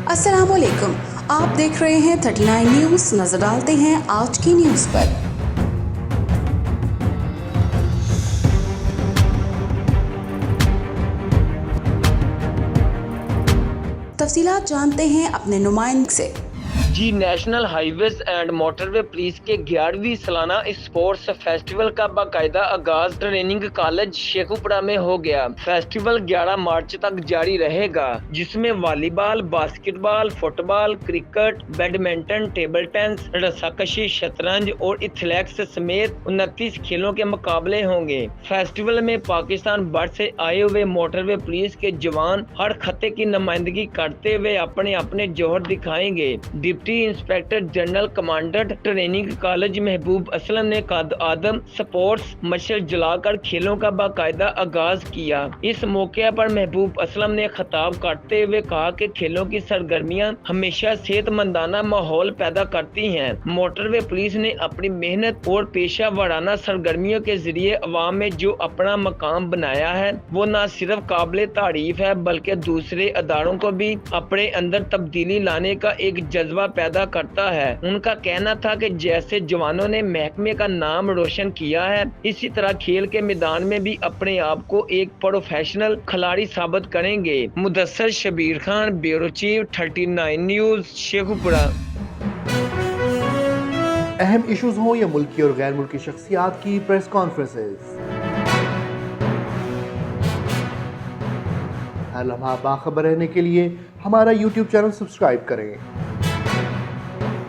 अस्सलाम वालेकुम, आप देख रहे हैं 39 न्यूज़। नजर डालते हैं आज की न्यूज़ पर। तफसीलात जानते हैं अपने नुमाइंदे से। जी national highways and motorway police के 11वीं सालाना स्पोर्ट्स फेस्टिवल का बाकायदा आगाज ट्रेनिंग कॉलेज शेखुपुरा में हो गया। फेस्टिवल 11 मार्च तक जारी रहेगा, जिसमें volleyball, basketball, football, cricket, badminton, table tennis, रस्साकशी, शतरंज और एथलेटिक्स समेत 29 खेलों के मुकाबले होंगे। फेस्टिवल में पाकिस्तान भर से आए हुए मोटरवे पुलिस के जवान हर खत्ते की नुमाइंदगी करते हुए अपने अपने जोहर दिखाएंगे। Deputy inspector general commandant training college महबूब असलम ने काद आदम स्पोर्ट्स मशल जलाकर खेलों का बाकायदा आगाज किया। इस मौके पर महबूब असलम ने खिताब करते हुए कहा कि खेलों की सरगर्मियां हमेशा सेहतमंदाना माहौल पैदा करती हैं। मोटरवे पुलिस ने अपनी मेहनत और पेशा वाराना सरगर्मियों के जरिए अवाम में जो अपना मकाम बनाया है, वो न सिर्फ काबिल तारीफ है बल्कि दूसरे अदारों को भी अपने अंदर तब्दीली लाने का एक जज्बा पैदा करता है। उनका कहना था कि जैसे जवानों ने महकमे का नाम रोशन किया है, इसी तरह खेल के मैदान में भी अपने आप को एक प्रोफेशनल खिलाड़ी साबित करेंगे। Mudassar Shabbir Khan, bureau chief, 39 news, Sheikhupura. अहम इश्यूज हों या मुल्की और गैर मुल्की शख्सियात की प्रेस कॉन्फ्रेंसेस, हर लम्हा बाखबर रहने के लिए हमारा YouTube चैनल सब्सक्राइब करें।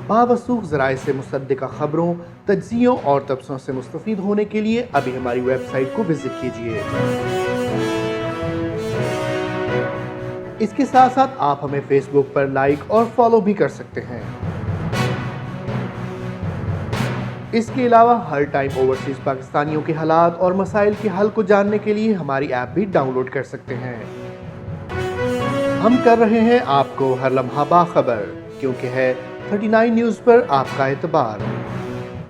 बावसूख ज़राए से मुसद्दिक़ा खबरों, तज्ज़ियों और तबसरों से मुस्तफ़ीद होने के लिए अभी हमारी वेबसाइट को विजिट कीजिए। इसके साथ साथ आप हमें फेसबुक पर लाइक और फॉलो भी कर सकते हैं। इसके अलावा हर टाइम ओवरसीज़ पाकिस्तानियों के हालात और मसाइल के हल को जानने के लिए हमारी ऐप भी डाउनलोड कर सकते हैं। हम कर रहे हैं आपको हर लम्हा बाखबर, क्योंकि है 39 न्यूज़ पर आपका एतबार।